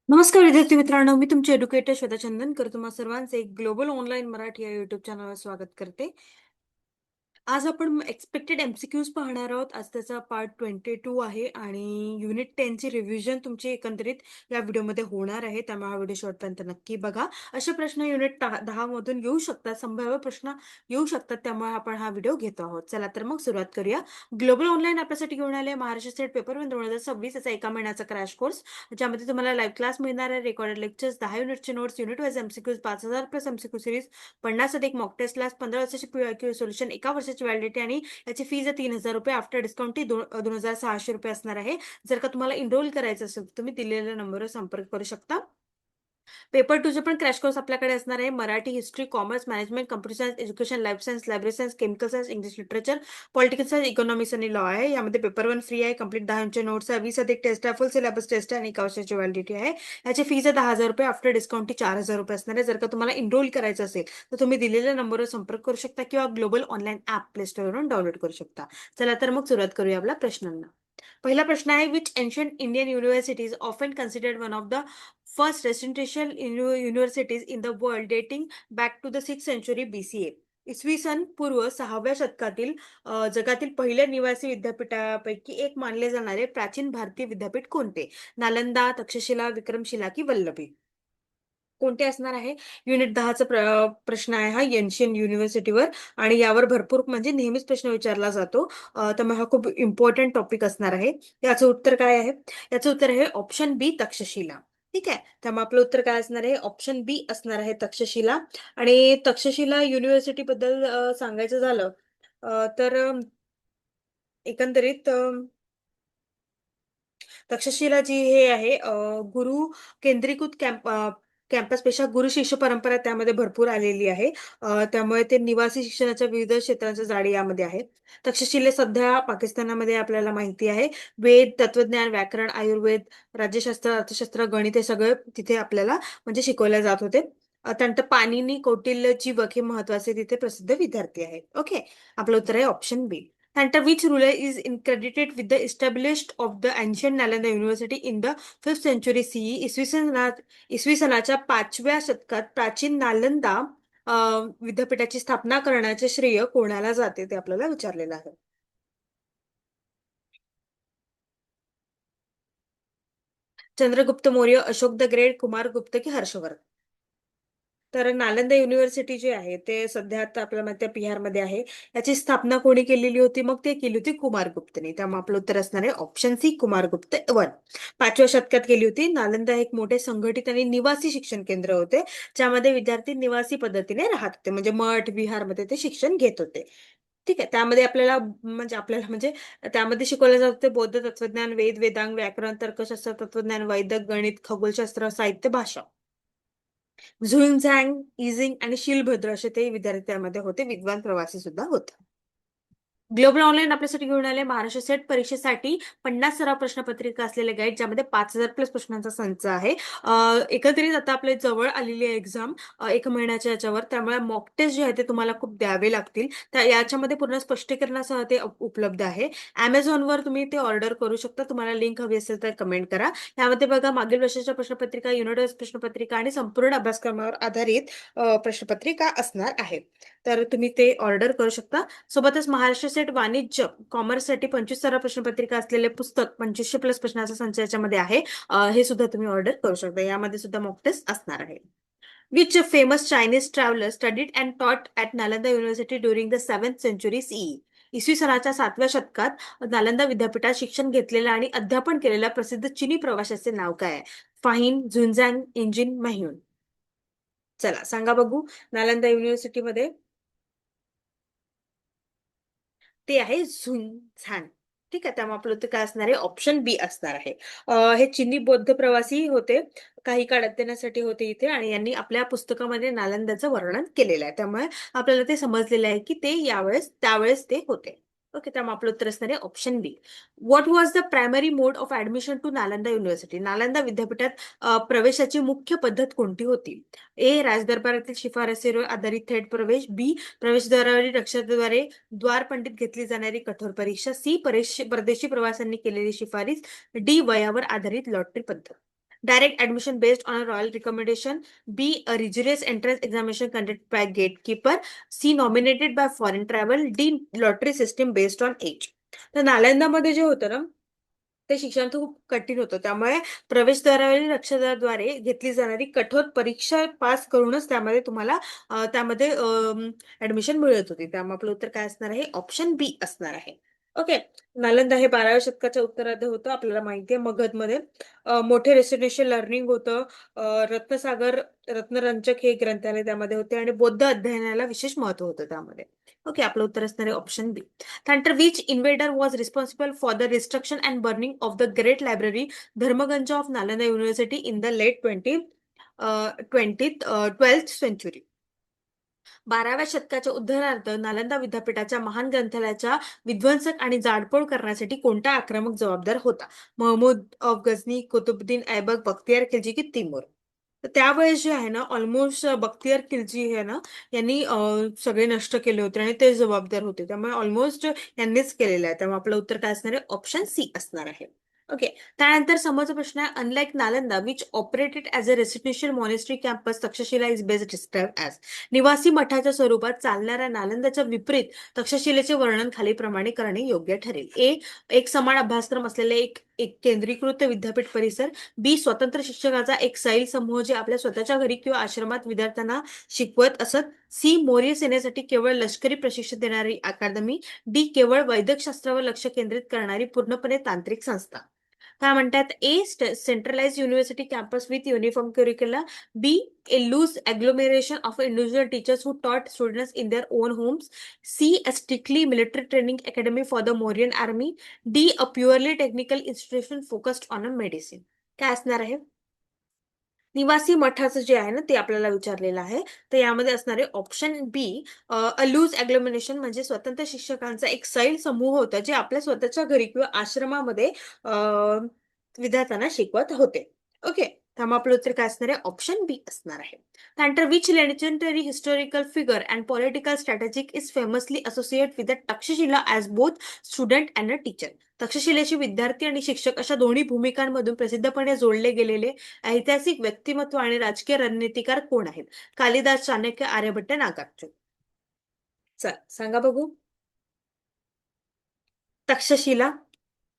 नमस्कार विद्यार्थी मित्रांनो, मी तुमचे एड्युकेटर श्वेता चंदनकर तुम्हा सर्वांचे ग्लोबल ऑनलाईन मराठी या युट्यूब चॅनलवर स्वागत करते. आज आपण एक्सपेक्टेड एमसीक्यूज पाहणार आहोत. आज त्याचा पार्ट 22 आहे आणि युनिट 10 ची रिव्हिजन तुमची एकंदरीत या व्हिडिओमध्ये होणार आहे. त्यामुळे हा व्हिडिओ शेवटपर्यंत नक्की बघा. असे प्रश्न युनिट 10 मधून येऊ शकतात, संभाव्य प्रश्न येऊ शकतात, त्यामुळे आपण हा व्हिडिओ घेतो आहोत. चला तर मग सुरुवात करूया. ग्लोबल ऑनलाईन आपल्यासाठी घेऊन आले महाराष्ट्र स्टेट पेपर 2026 याचा एका महिन्याचा क्रॅश कोर्स, ज्यामध्ये तुम्हाला लाईव्ह क्लास मिळणार आहे, रेकॉर्डेड लेक्चर्स, 10 युनिटचे notes, unit wise MCQs 5000 plus MCQ series, 50 अधिक मॉक टेस्ट क्लास, 15 वर्षाची पीआयक्यू सोल्युशन, एका वर्षाची व्हॅलिडिटी आणि याची फीज आहे 3000 रुपये. आफ्टर डिस्काउंट ती 2600 रुपये असणार आहे. जर का तुम्हाला इनरोल करायचं असेल तर तुम्ही दिलेल्या नंबरवर संपर्क करू शकता. पेपर 2 पण क्रॅश कोर्स आपल्याकडे असणार आहे. Marathi, history, commerce, management, computer science, education, life science, library science, chemical science, English literature, political science, economics आणि लॉ आहे. यामध्ये पेपर 1 फ्री आहे. कंप्लीट 10 चे नोट्स आहे, 20 अधिक टेस्ट आहे, फुल सिलेबस टेस्ट आहे आणि एका वर्षाची व्हॅलिडिटी आहे. याची फीज आहे 10,000 रुपये. आफ्टर डिस्काउंट ती 4,000 रुपये असणार आहे. जर का तुम्हाला इनरोल करायचं असेल तर तुम्ही दिलेल्या नंबरवर संपर्क करू शकता किंवा ग्लोबल ऑनलाईन ऍप प्ले स्टोअरवरून डाउनलोड करू शकता. चला तर मग सुरुवात करूया आपल्या प्रश्नांना. पहिला प्रश्न आहे, which ancient Indian university is often considered one of the first residential universities in the world dating back to the 6th century BCA. इसवी सन पूर्व 6व्या शतकातील जगातील पहिल्या निवासी विद्यापीठापैकी एक मानले जाणारे प्राचीन भारतीय विद्यापीठ कोणते? नालंदा, तक्षशिला, विक्रमशिला की वल्लभी? कोणते असणार आहे? युनिट 10चा प्रश्न आहे हा एन्शियंट युनिव्हर्सिटीवर, आणि यावर भरपूर म्हणजे नेहमीच प्रश्न विचारला जातो. त्यामुळे हा खूप इम्पॉर्टंट टॉपिक असणार आहे. याचं उत्तर काय आहे? याचं उत्तर आहे ऑप्शन बी, तक्षशिला. ठीक आहे. त्यामुळे आपलं उत्तर काय असणार आहे? ऑप्शन बी असणार आहे, तक्षशिला. आणि तक्षशिला युनिव्हर्सिटी बद्दल सांगायचं झालं तर एकंदरीत तक्षशिला जी हे आहे गुरु केंद्रीकृत कॅम्पसपेक्षा गुरु शिष्य परंपरा त्यामध्ये भरपूर आलेली आहे. त्यामुळे ते निवासी शिक्षणाच्या विविध क्षेत्रांचं जाळी यामध्ये आहे. तक्षशिले सध्या पाकिस्तानामध्ये आपल्याला माहिती आहे. वेद, तत्वज्ञान, व्याकरण, आयुर्वेद, राज्यशास्त्र, अर्थशास्त्र, गणित हे सगळं तिथे आपल्याला म्हणजे शिकवले जात होते. त्यानंतर पाणिनी, कौटिल्य, जीवक हे महत्वाचे तिथे प्रसिद्ध विद्यार्थी आहेत. ओके. आपलं उत्तर आहे option B. Hunter, which ruler is credited with the established of the ancient Nalanda University in the 5th century CE? इसवी सनाच्या 5व्या शतकात प्राचीन नालंदा विद्यापीठाची स्थापना करण्याचे श्रेय कोणाला जाते ते आपल्याला विचारलेलं आहे. चंद्रगुप्त मौर्य, अशोक द ग्रेट, कुमार गुप्त की हर्षवर्धन? तर नालंदा युनिव्हर्सिटी जी आहे ते सध्या आता आपल्याला माहिती आहे बिहारमध्ये आहे. याची स्थापना कोणी केलेली होती? मग ते केली होती कुमारगुप्तने. त्यामुळे आपलं उत्तर असणार आहे ऑप्शन सी, कुमारगुप्त 1. 5व्या शतकात केली होती. नालंदा एक मोठे संघटित आणि निवासी शिक्षण केंद्र होते, ज्यामध्ये विद्यार्थी निवासी पद्धतीने राहत होते, म्हणजे मठ विहारमध्ये ते शिक्षण घेत होते. ठीक आहे. त्यामध्ये आपल्याला म्हणजे त्यामध्ये शिकवले जात होते बौद्ध तत्वज्ञान, वेद, वेदांग, व्याकरण, तर्कशास्त्र, तत्वज्ञान, वैदिक गणित, खगोलशास्त्र, साहित्य, भाषा. झुंझँग, इजिंग आणि शीलभद्र असे ते विद्यार्थी त्यामध्ये होते. विद्वान प्रवासी सुद्धा होते. ग्लोबल ऑनलाईन आपल्यासाठी घेऊन आले महाराष्ट्र सेट परीक्षेसाठी 50 सराव प्रश्नपत्रिका असलेले गाईड, ज्यामध्ये 5000 प्लस प्रश्नांचा संच आहे. एकंदरीत आता आपल्या जवळ आलेली आहे एक्झाम 1 महिन्याच्या याच्यावर, त्यामुळे मॉक टेस्ट जे आहे ते तुम्हाला खूप द्यावे लागतील. याच्यामध्ये पूर्ण स्पष्टीकरणासह ते उपलब्ध आहे. Amazonवर तुम्ही ते ऑर्डर करू शकता. तुम्हाला लिंक हवी असेल तर कमेंट करा. यामध्ये बघा मागील वर्षाच्या प्रश्नपत्रिका, युनिट वाईज प्रश्नपत्रिका आणि संपूर्ण अभ्यासक्रमावर आधारित प्रश्नपत्रिका असणार आहे. तर तुम्ही ते ऑर्डर करू शकता. सोबतच महाराष्ट्र सेट वाणिज्य कॉमर्ससाठी 25 सराव प्रश्नपत्रिका असलेले पुस्तक 2500 प्लस प्रश्नाचा संच याच्यामध्ये आहे. हे सुद्धा तुम्ही ऑर्डर करू शकता. यामध्ये सुद्धा मॉक टेस्ट असणार आहे. Which famous Chinese traveller studied and taught at Nalanda university during the 7th century CE? इसवी सनाच्या 7व्या शतकात नालंदा विद्यापीठात शिक्षण घेतलेल्या आणि अध्यापन केलेल्या प्रसिद्ध चिनी प्रवाशाचे नाव काय आहे? फाहिन, झुनझॅन, इंजिन, मह्यून? चला सांगा बघू. नालंदा युनिव्हर्सिटीमध्ये ते आहे झुंझान. ठीक आहे. त्यामुळे आपलं उत्तर काय असणार आहे? ऑप्शन बी असणार आहे. हे चिनी बौद्ध प्रवासी होते, काही काळ अध्ययनासाठी होते इथे, आणि यांनी आपल्या पुस्तकामध्ये नालंदाचं वर्णन केलेलं आहे. त्यामुळे आपल्याला ते समजलेलं आहे की ते त्यावेळेस ते होते. ओके. त्यामुळे आपलं उत्तर असणार आहे option B. What was the primary mode of admission to Nalanda university? Nalanda विद्यापीठात प्रवेशाची मुख्य पद्धत कोणती होती? ए, राजदरबारातील शिफारसीवर आधारित थेट प्रवेश, बी, प्रवेशद्वारावरील नक्षत्राद्वारे द्वारपंडित घेतली जाणारी कठोर परीक्षा, सी, परदेशी प्रवाशांनी केलेली शिफारस, डी, वयावर आधारित लॉटरी पद्धत? direct admission based on a royal recommendation, B, a rigorous entrance examination conducted by gatekeeper, C, nominated by foreign travel, D, lottery system based on age. तर नालंदामध्ये जे होतं ना ते शिक्षण खूप कठीण होतं. त्यामुळे प्रवेशद्वारावरील लक्षद्वारे घेतली जाणारी कठोर परीक्षा पास करूनच त्यामध्ये तुम्हाला त्यामध्ये ऍडमिशन मिळत होती. त्यामुळे आपलं उत्तर काय असणार आहे? ऑप्शन बी असणार आहे. ओके. नालंदा हे 12व्या शतकाच्या उत्तरार्ध होतं. आपल्याला माहिती आहे मगधमध्ये मोठे रेसिडेन्शियल लर्निंग होतं. रत्नसागर, रत्नरंजक हे ग्रंथालय त्यामध्ये होते आणि बौद्ध अध्ययनाला विशेष महत्व होतं त्यामध्ये. ओके, आपलं उत्तर असणार आहे ऑप्शन बी. त्यानंतर which invader was responsible for the destruction and burning of the great library Dharmaganj of Nalanda university in the late 12th century. 12व्या शतकाच्या उद्धरणार्थ नालंदा विद्यापीठाच्या महान ग्रंथालयाच्या विध्वंसक आणि जाळपोळ करण्यासाठी कोणता आक्रमक जबाबदार होता? महमूद ऑफ गझनी, कुतुबुद्दीन ऐबक, बख्तियार खिलजी की तिमूर? तर त्यावेळेस जे आहे ना ऑलमोस्ट बख्तियार खिलजी हे ना यांनी सगळे नष्ट केले होते आणि ते जबाबदार होते. त्यामुळे ऑलमोस्ट यांनीच केलेलं आहे. त्यामुळे आपलं उत्तर काय असणार आहे? ऑप्शन सी असणार आहे. ओके. त्यानंतर समोरचा प्रश्न आहे, unlike Nalanda which operated as a residential monastery campus Takshashila is best describe as. निवासी मठाच्या स्वरूपात चालणाऱ्या नालंदाच्या विपरीत तक्षशिलेचे वर्णन खालीलप्रमाणे करणे योग्य ठरेल. ए, एक समान अभ्यासक्रम असलेले एक एक केंद्रीकृत विद्यापीठ परिसर. बी, स्वतंत्र शिक्षकाचा एक सैल समूह जे आपल्या स्वतःच्या घरी किंवा आश्रमात विद्यार्थ्यांना शिकवत असत. सी, मौर्य सेनेसाठी केवळ लष्करी प्रशिक्षण देणारी अकादमी. डी, केवळ वैद्यकशास्त्रावर लक्ष केंद्रित करणारी पूर्णपणे तांत्रिक संस्था. काय म्हणतात? A, centralise university campus with uniform curriculum. B, a loose agglomeration of individual teachers who taught students in their own homes. C, a strictly military training academy for the Mauryan army. D, a purely technical institution focused on a medicine. काय असणार आहे? निवासी मठाचं जे आहे ना ते आपल्याला विचारलेलं आहे. तर यामध्ये असणारे ऑप्शन बी, अ लूज ॲग्लोमिनेशन म्हणजे स्वतंत्र शिक्षकांचा एक सैल समूह होता जे आपल्या स्वतःच्या घरी किंवा आश्रमामध्ये विद्यार्थ्यांना शिकवत होते. ओके. त्यामुळे आपलं उत्तर काय असणार आहे? ऑप्शन बी असणार आहे. त्यानंतर which legendary historical figure and political strategic is famously associate with the Takshashila as both student and a teacher. तक्षशिलेचे विद्यार्थी आणि शिक्षक अशा दोन्ही भूमिकांमधून प्रसिद्धपणे जोडले गेलेले ऐतिहासिक व्यक्तिमत्व आणि राजकीय रणनीतिकार कोण आहेत? कालिदास, चाणक्य, आर्यभट्ट, नागार्जुन. चल सांगा बघू. तक्षशिला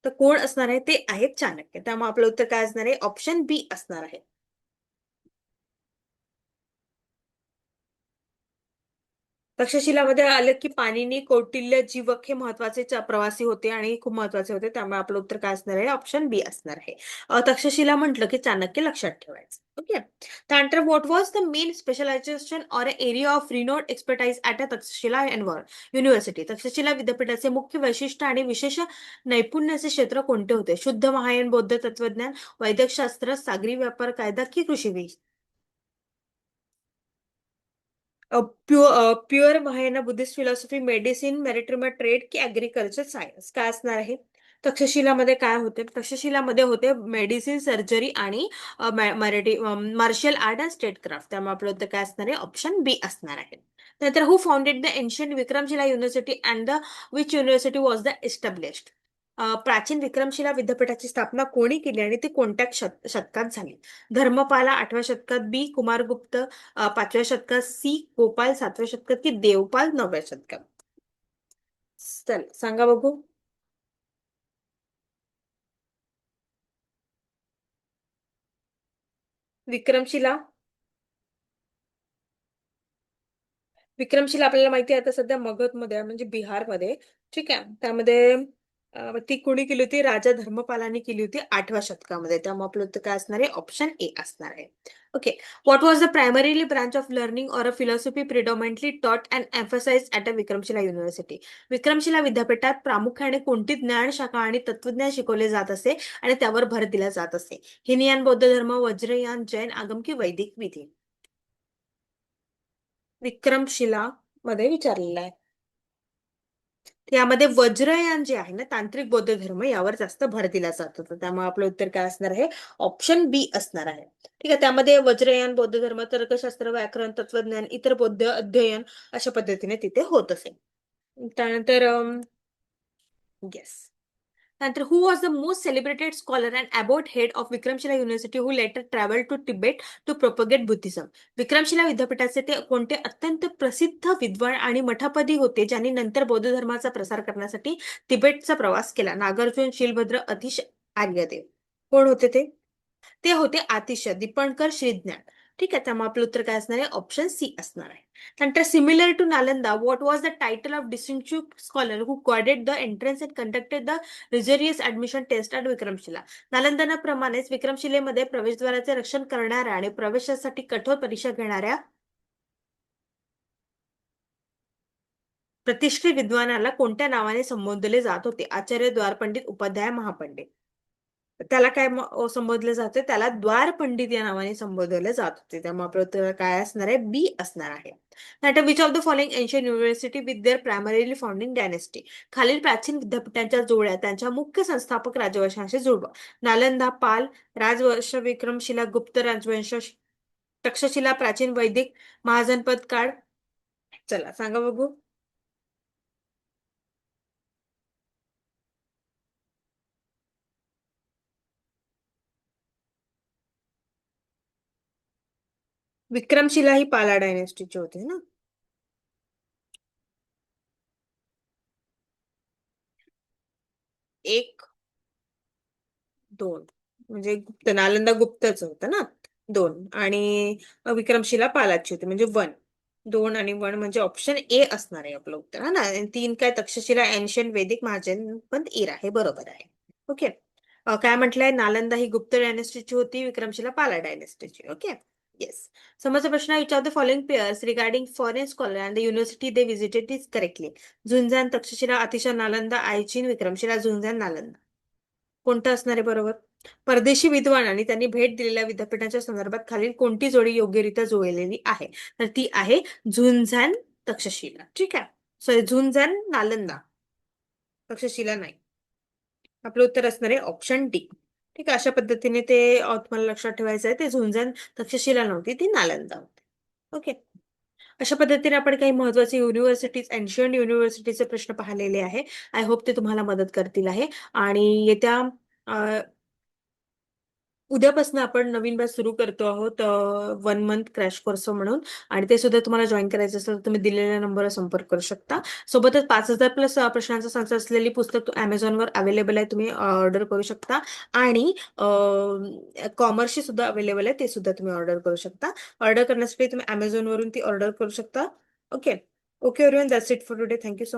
तर कोण असणार आहे? ते आहेत चाणक्य. त्यामुळे आपलं उत्तर काय असणार आहे? ऑप्शन बी असणार आहे. तक्षशिलामध्ये आलं की पाणिनी, कौटिल्य, जीवक हे महत्वाचे प्रवासी होते आणि खूप महत्वाचे होते. त्यामुळे आपलं उत्तर काय असणार आहे? ऑप्शन बी असणार आहे. तक्षशिला म्हटलं की चाणक्य लक्षात ठेवायचं. ओके. त्यानंतर what was the main specialization or area of renowned expertise at a Takshashila university. Takshashila विद्यापीठाचे मुख्य वैशिष्ट्य आणि विशेष नैपुण्याचे क्षेत्र कोणते होते? शुद्ध महायान बौद्ध तत्वज्ञान, वैद्यकशास्त्र, सागरी व्यापार कायदा की कृषी pure Mahayana Buddhist philosophy, medicine, maritime trade की ऍग्रिकल्चर सायन्स. काय असणार आहे? तक्षशिलामध्ये काय होते? तक्षशिलामध्ये होते मेडिसिन, सर्जरी आणि martial art and statecraft. त्यामुळे आपलं उत्तर काय असणार आहे? ऑप्शन बी असणार आहे. नंतर who founded the ancient Vikramshila university and the which university was the established. प्राचीन विक्रमशिला विद्यापीठाची स्थापना कोणी केली आणि ती कोणत्या शतकात झाली? धर्मपाला 8व्या शतकात, बी कुमारगुप्त 5व्या शतकात, सी गोपाल 7व्या शतकात की देवपाल 9व्या शतकात? चल सांगा बघू. विक्रमशिला विक्रमशिला आपल्याला माहिती आहे आता सध्या मगधमध्ये आहे म्हणजे बिहारमध्ये. ठीक आहे. त्यामध्ये ती कोणी केली होती? राजा धर्मपालाने केली होती 8व्या शतकामध्ये. त्यामुळे आपलं उत्तर काय असणार आहे? ऑप्शन ए असणार आहे. Okay. What was the primarily branch of learning or a philosophy predominantly taught and emphasise at a Vikramshila university. Vikramshila विद्यापीठात प्रामुख्याने कोणती ज्ञानशाखा आणि तत्वज्ञान शिकवले जात असे आणि त्यावर भर दिला जात असे? हिनयान, बौद्ध धर्म, वज्रयान, जैन आगम की वैदिक विधी? विक्रमशिला मध्ये विचारलेला आहे. यामध्ये वज्रयान जे आहे ना तांत्रिक बौद्ध धर्म यावर जास्त भर दिला जात होता. त्यामुळे आपलं उत्तर काय असणार आहे? ऑप्शन बी असणार आहे. ठीक आहे. त्यामध्ये वज्रयान, बौद्ध धर्म, तर्कशास्त्र, व्याकरण, तत्वज्ञान, इतर बौद्ध अध्ययन अशा पद्धतीने तिथे होत असे. त्यानंतर येस. त्यानंतर who was the most celebrated scholar and abbot head of Vikramshila university who later travel to Tibet to propagate Buddhism. Vikramshila विद्यापीठाचे ते कोणते अत्यंत प्रसिद्ध विद्वान आणि मठापदी होते ज्यांनी नंतर बौद्ध धर्माचा प्रसार करण्यासाठी तिबेटचा प्रवास केला? नागार्जुन, शीलभद्र, अतिश, आर्यदेव. कोण होते ते? ते होते आतिश्य दीपणकर श्रीज्ञान. ठीक आहे, त्यामुळे आपलं उत्तर काय असणार आहे? ऑप्शन सी असणार आहे. नंतर similar to Nalanda, what was the title of distinguished scholar who guarded the entrance and conducted the rigorous admission test at Vikramshila? नालंदाप्रमाणेच विक्रमशिलेमध्ये प्रवेशद्वाराचे रक्षण करणाऱ्या आणि प्रवेशासाठी कठोर परीक्षा घेणाऱ्या प्रतिष्ठित विद्वानाला कोणत्या नावाने संबोधले जात होते? आचार्य, द्वारपंडित, उपाध्याय, महापंडित. त्याला काय संबोधलं जातं? त्याला द्वारपंडित या नावाने संबोधले जात होते. त्यामुळे आपलं उत्तर काय असणार आहे? बी असणार आहे. नाहीतर which of the following ancient university with their primarily founding dynasty? खालील प्राचीन विद्यापीठांच्या जोड्या त्यांच्या मुख्य संस्थापक राजवंशांशी जुळवा. नालंदा पाल राजवंश, विक्रमशिला गुप्त राजवंश, तक्षशिला प्राचीन वैदिक, महाजनपद काळ. चला सांगा बघू. विक्रमशिला ही पाला डायनेस्टीची होती ना? एक, दोन. म्हणजे गुप्त, नालंदा गुप्तच होतं ना? दोन. आणि विक्रमशिला पालाची होती म्हणजे वन. दोन आणि वन म्हणजे ऑप्शन ए असणार आहे आपलं उत्तर. हा ना? आणि तीन काय? तक्षशिला, एन्शियंट, वैदिक, महाजनपद, इरा. हे बरोबर आहे. ओके. काय म्हटलंय? नालंदा ही गुप्त डायनेस्टीची होती, विक्रमशिला पाला डायनेस्टीची. ओके. येस. समोरचा प्रश्न आहे, which of the following pairs regarding foreign scholar and the university they visited is correctly? Xuanzang, Takshashila, Atisha, Nalanda, I Ching, Vikramshila, Xuanzang, Nalanda. कोणतं असणार आहे बरोबर? परदेशी विद्वान आणि त्यांनी भेट दिलेल्या विद्यापीठाच्या संदर्भात खालील कोणती जोडी योग्यरित्या जुळलेली आहे? तर ती आहे झुंझान, तक्षशिला. ठीक आहे. सॉरी, झुंझान, नालंदा, तक्षशिला नाही. आपलं उत्तर असणार आहे ऑप्शन डी. ठीक आहे. अशा पद्धतीने ते तुम्हाला लक्षात ठेवायचं आहे. ते झुंझान तक्षशिला नव्हती, ती नालंदा होती. ओके. अशा पद्धतीने आपण काही महत्वाचे युनिव्हर्सिटीज, एन्शियंट युनिव्हर्सिटीचे प्रश्न पाहिलेले आहे. आय होप ते तुम्हाला मदत करतील आहे. आणि येत्या उद्यापासून आपण नवीन बॅच सुरू करतो आहोत, 1 मंथ क्रॅश कोर्स म्हणून. आणि ते सुद्धा तुम्हाला जॉईन करायचं असेल तर तुम्ही दिलेल्या नंबरवर संपर्क करू शकता. सोबतच 5,000 प्लस प्रश्नांचा संच असलेली पुस्तक Amazonवर अवेलेबल आहे, तुम्ही ऑर्डर करू शकता. आणि कॉमर्सची सुद्धा अवेलेबल आहे, ते सुद्धा तुम्ही ऑर्डर करू शकता. ऑर्डर करण्यासाठी तुम्ही Amazonवरून ती ऑर्डर करू शकता. Okay. Okay everyone, that's it for today. Thank you so much.